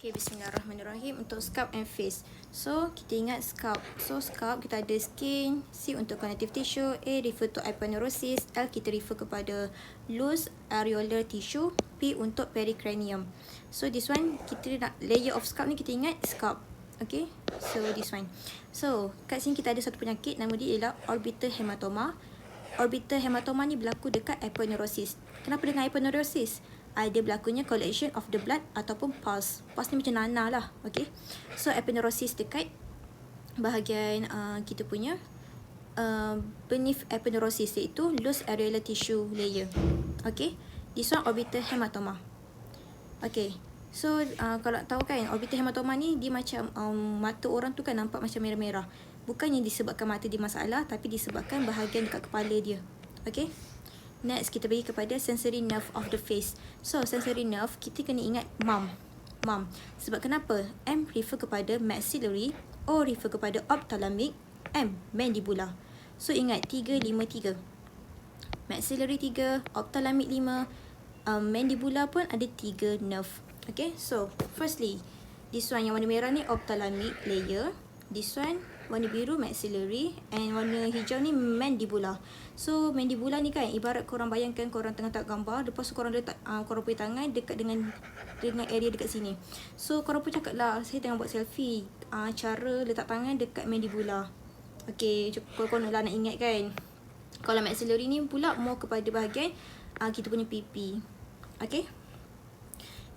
Okay, bismillahirrahmanirrahim. Untuk scalp and face. So, kita ingat scalp. So, scalp kita ada skin, C untuk connective tissue, A refer to aponeurosis, L kita refer kepada loose areolar tissue, P untuk pericranium. So, this one, kita nak layer of scalp ni kita ingat scalp. Okay, so this one. So, kat sini kita ada satu penyakit, nama dia ialah orbital hematoma. Orbital hematoma ni berlaku dekat aponeurosis. Kenapa dengan aponeurosis? Dia berlakunya collection of the blood ataupun pus. Pus ni macam nanah lah. Okay. So, aponeurosis dekat bahagian kita punya beneath aponeurosis, iaitu loose areolar tissue layer. Okay. This one orbital hematoma. Okay. So, kalau tahu kan, orbital hematoma ni dia macam mata orang tu kan nampak macam merah-merah. Bukannya disebabkan mata dia masalah, tapi disebabkan bahagian dekat kepala dia. Okay. Next, kita pergi kepada sensory nerve of the face. So, sensory nerve, kita kena ingat mum. Sebab kenapa? M refer kepada maxillary, O refer kepada ophthalmic, M mandibular. So, ingat 3-5-3. Maxillary 3, ophthalmic 5, mandibular pun ada 3 nerve. Okay, so, firstly, this one yang warna merah ni ophthalmic layer. This one warna biru maxillary, and warna hijau ni mandibular. So, mandibular ni kan ibarat korang bayangkan korang tengah tak gambar, lepas tu korang letak korang punya tangan dekat dengan area dekat sini. So, korang pun cakap lah, saya tengah buat selfie, cara letak tangan dekat mandibular. Okay, korang lah nak ingat kan. Kalau maxillary ni pula more kepada bahagian kita punya pipi. Okay.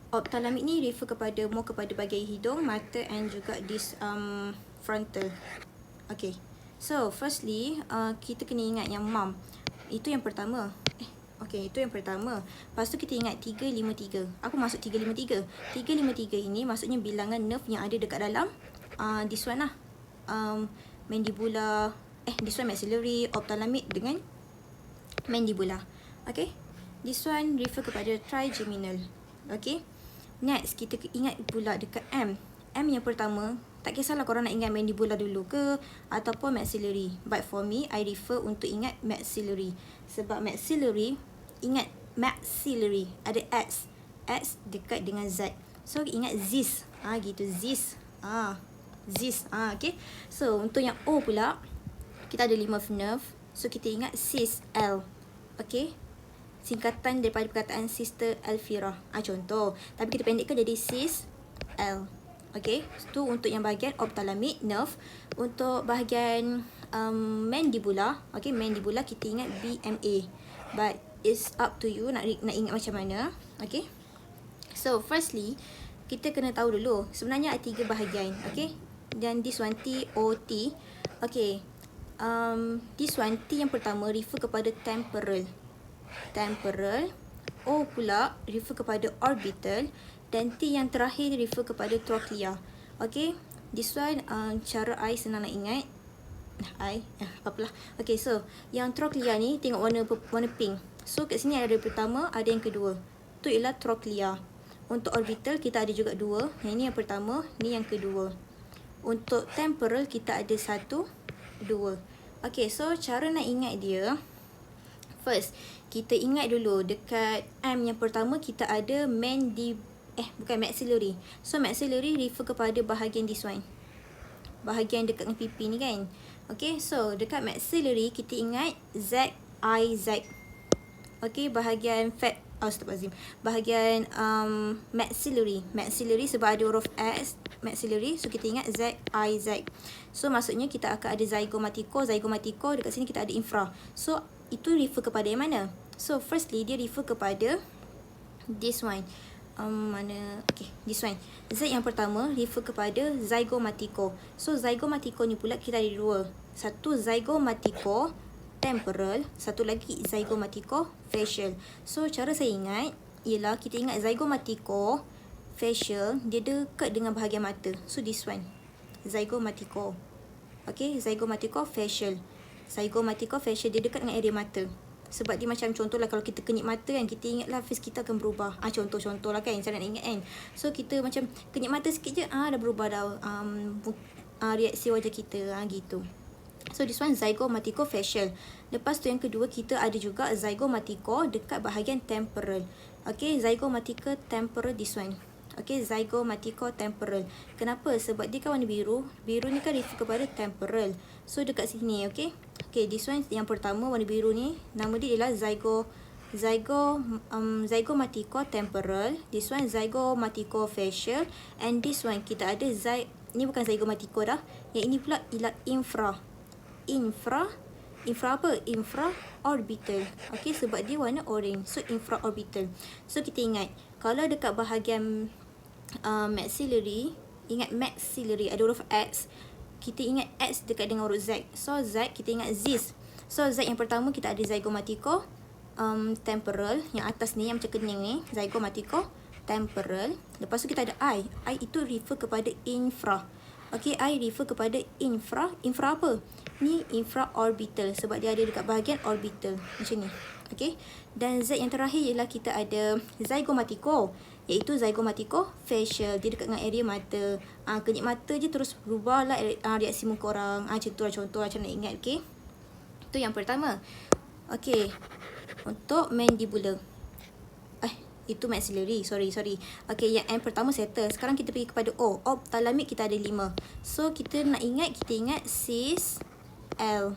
Ophthalmic ni refer kepada more kepada bahagian hidung, mata, and juga this frontal. Okay. So, firstly, kita kena ingat yang mum. Itu yang pertama. Okay, itu yang pertama. Lepas tu kita ingat 3-5-3. Apa maksud 3-5-3? 3-5-3 ini maksudnya bilangan nerve yang ada dekat dalam this one lah. Mandibular, this one maxillary, ophthalmic dengan mandibular. Okay. This one refer kepada trigeminal. Okay. Next, kita ingat pula dekat M. M yang pertama, tak kisahlah korang nak ingat mandibular dulu ke ataupun maxillary. But for me, I refer untuk ingat maxillary. Sebab maxillary, ingat maxillary, ada X. X dekat dengan Z. So, ingat Zis. Gitu, Zis. Zis. Okay. So, untuk yang O pula, kita ada lymph nerve. So, kita ingat Cis L. Okay. Singkatan daripada perkataan Sister Elvira. Contoh. Tapi kita pendekkan jadi Cis L. Okay. Itu untuk yang bahagian ophthalmic nerve. Untuk bahagian mandibular. Okay. Mandibular kita ingat BMA. But it's up to you nak ingat macam mana. Okay. So, firstly, kita kena tahu dulu. Sebenarnya ada 3 bahagian. Okay. Dan this one TOT. Okay. This one T yang pertama refer kepada temporal. O pula refer kepada orbital, dan T yang terakhir refer kepada trochlea. Okay, this one cara I senang nak ingat. Apalah. Okay, so yang trochlea ni tengok warna pink. So kat sini ada pertama, ada yang kedua. Tu ialah trochlea. Untuk orbital kita ada juga 2. Yang ni yang pertama, ni yang kedua. Untuk temporal kita ada 1, 2. Okay, so cara nak ingat dia, first, kita ingat dulu dekat M yang pertama kita ada bukan maxillary. So, maxillary refer kepada bahagian this one. Bahagian dekat dengan pipi ni kan. Okay, so dekat maxillary kita ingat Z, I, Z. Okay, bahagian bahagian maxillary. Maxillary sebab ada huruf S, maxillary. So, kita ingat Z, I, Z. So, maksudnya kita akan ada zygomatiko. Zygomatiko dekat sini kita ada infra. So, itu refer kepada yang mana? So, firstly, dia refer kepada this one. Okay, this one. Z yang pertama refer kepada zygomatiko. So, zygomatiko ni pula kita ada 2. Satu zygomatiko temporal, satu lagi zygomatiko facial. So, cara saya ingat ialah kita ingat zygomatiko facial, dia dekat dengan bahagian mata. So, this one. Zygomatiko. Okay, zygomatiko facial. Zygomatiko facial dia dekat dengan area mata. Sebab dia macam contohlah kalau kita kenyit mata kan, kita ingatlah face kita akan berubah. Contoh lah kan, saya nak ingat kan. So, kita macam kenyit mata sikit je, dah berubah dah reaksi wajah kita, gitu. So, this one zygomatiko facial. Lepas tu yang kedua, kita ada juga zygomatiko dekat bahagian temporal. Okay, zygomatiko temporal, this one. Okay, zygomaticotemporal. Kenapa? Sebab dia kan warna biru. Biru ni kan refer kepada temporal. So dekat sini, okay. Okay, this one yang pertama warna biru ni, nama dia ialah zygomaticotemporal. This one zygomaticofacial. And this one kita ada ni bukan zygomatico dah. Yang ini pula ialah infra apa? Infraorbital. Okay, sebab dia warna orange. So infraorbital. So kita ingat, kalau dekat bahagian maxillary, ingat maxillary ada huruf X, kita ingat X dekat dengan huruf Z. So Z kita ingat zis. So Z yang pertama kita ada zygomatico temporal, yang atas ni yang macam kening ni, zygomatico temporal. Lepas tu kita ada I itu refer kepada infra. Okay, I refer kepada infra apa? Ni infraorbital sebab dia ada dekat bahagian orbital macam ni. Okay, dan Z yang terakhir ialah kita ada zygomatico, iaitu zygomatico facial. Dia dekat dengan area mata. Kelip mata je terus berubah lah reaksi muka orang. Macam tu lah contoh macam nak ingat. Okay, tu yang pertama. Okay, untuk mandibular, itu maxillary, sorry. Okay, yang M pertama settle. Sekarang kita pergi kepada O. Ophthalmic kita ada 5. So kita nak ingat, cis L.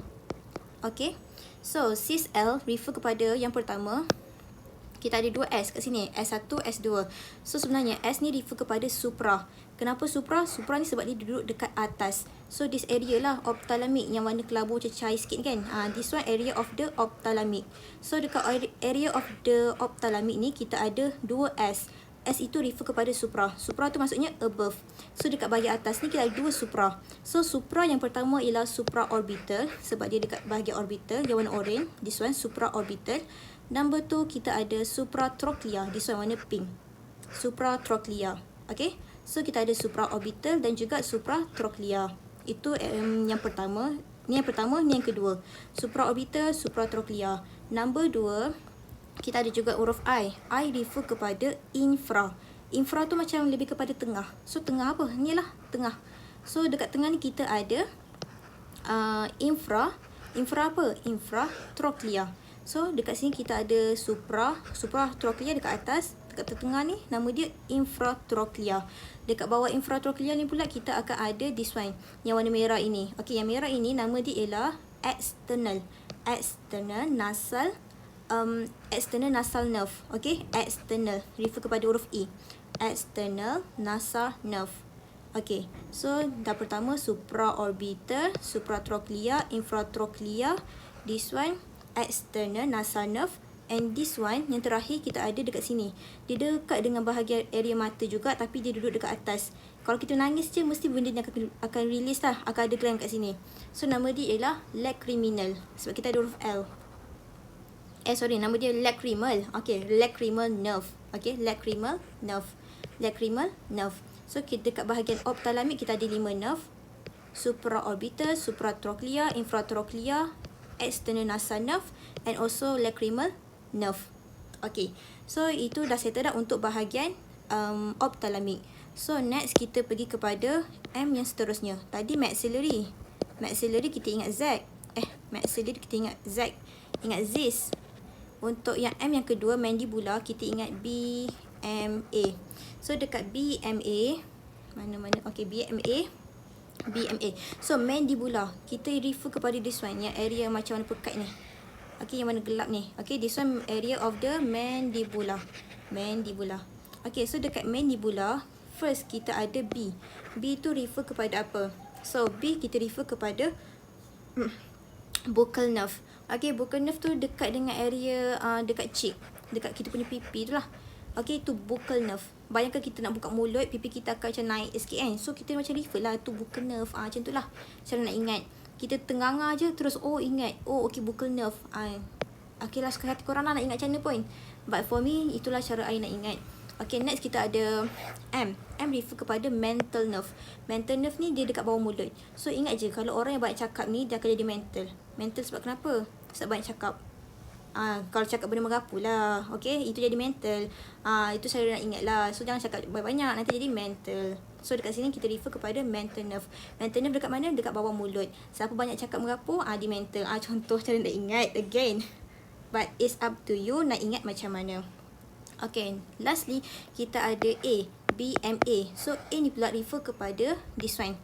Okay, so cis L refer kepada yang pertama. Kita ada 2 S kat sini, S1, S2. So sebenarnya S ni refer kepada supra. Kenapa supra? Supra ni sebab dia duduk dekat atas. So this area lah ophthalmic, yang warna kelabu macam cair sikit kan. This one area of the ophthalmic. So dekat area of the ophthalmic ni kita ada 2 S. S itu refer kepada supra. Supra tu maksudnya above. So dekat bahagian atas ni kita ada 2 supra. So supra yang pertama ialah supraorbital sebab dia dekat bahagian orbital, dia warna orange. This one supraorbital. Number 2 kita ada supratrochlea. This one warna pink. Supratrochlea. Okay, so kita ada supraorbital dan juga supratrochlea. Itu yang pertama. Ni yang pertama, ni yang kedua. Supraorbital, supratrochlea. Number 2 kita ada juga huruf I. I refer kepada infra. Infra tu macam lebih kepada tengah. So tengah apa? Ni lah tengah. So dekat tengah ni kita ada infra apa? Infratrochlea. So dekat sini kita ada supratrochlea dekat atas. Dekat tengah ni nama dia infratrochlea. Dekat bawah infratrochlea ni pula kita akan ada this one yang warna merah ini. Okay, yang merah ini nama dia ialah external nasal nerve. Okay, external refer kepada huruf E. External nasal nerve. Okay, so dah pertama supraorbital, supratrochlea, infratrochlea. This one external nasal nerve. And this one yang terakhir kita ada dekat sini. Dia dekat dengan bahagian area mata juga, tapi dia duduk dekat atas. Kalau kita nangis je, mesti benda ni akan release lah. Akan ada gland kat sini. So nama dia ialah lacriminal. Sebab kita ada huruf L. Nama dia lacrimal. Okay, lacrimal nerve. Okay, lacrimal nerve. So kita dekat bahagian ophthalmic kita ada 5 nerve. Supraorbital, supratrochlea, infratrochlea, external nasal nerve, and also lacrimal nerve. Okay, so itu dah settle dah untuk bahagian ophthalmic. So next kita pergi kepada M yang seterusnya. Tadi maxillary kita ingat Z. Maxillary kita ingat Z. Ingat zis. Untuk yang M yang kedua, mandibular, kita ingat BMA. So dekat BMA, mana-mana? Okay, BMA. So mandibular, kita refer kepada this one, yang area macam warna pekat ni. Okay, yang warna gelap ni. Okay, this one area of the mandibular. Okay, so dekat mandibular, first kita ada B. B tu refer kepada apa? So B kita refer kepada buccal nerve. Okay, buccal nerve tu dekat dengan area dekat cheek, dekat kita punya pipi tu lah. Okay, itu buccal nerve. Bayangkan kita nak buka mulut, pipi kita akan macam naik sikit kan. So kita macam refer lah tu buccal nerve. Macam tu lah cara nak ingat. Kita tenganga je terus ingat. Okay, buccal nerve. Okay lah, suka hati korang lah nak ingat macam mana pun. But for me, itulah cara I nak ingat. Okay, next kita ada M. M refer kepada mental nerve. Mental nerve ni dia dekat bawah mulut. So ingat je, kalau orang yang banyak cakap ni, dia akan jadi mental. Mental sebab kenapa? Sebab banyak cakap. Kalau cakap benda merapu lah. Okay, itu jadi mental. Itu saya nak ingat lah. So jangan cakap banyak-banyak, nanti jadi mental. So dekat sini kita refer kepada mental nerve. Mental nerve dekat mana? Dekat bawah mulut. Siapa banyak cakap merapu, dia mental. Contoh cara nak ingat again. But it's up to you nak ingat macam mana. Okay, lastly kita ada A. BMA. So A ni pula refer kepada this one.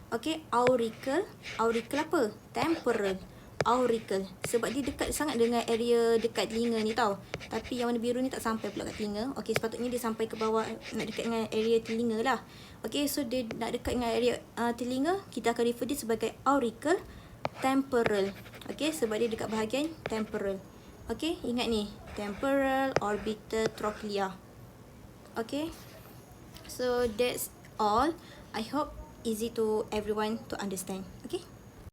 Okay, auricle. Auricle apa? Temporal. Auricle. Sebab dia dekat sangat dengan area dekat telinga ni tau. Tapi yang warna biru ni tak sampai pula kat telinga. Okay, sepatutnya dia sampai ke bawah, nak dekat dengan area telinga lah. Okay, so dia nak dekat dengan area telinga, kita akan refer dia sebagai auricle temporal. Okay, sebab dia dekat bahagian temporal. Okay, ingat ni. Temporal orbital trochlea. Okay, so that's all. I hope easy to everyone to understand. Okay.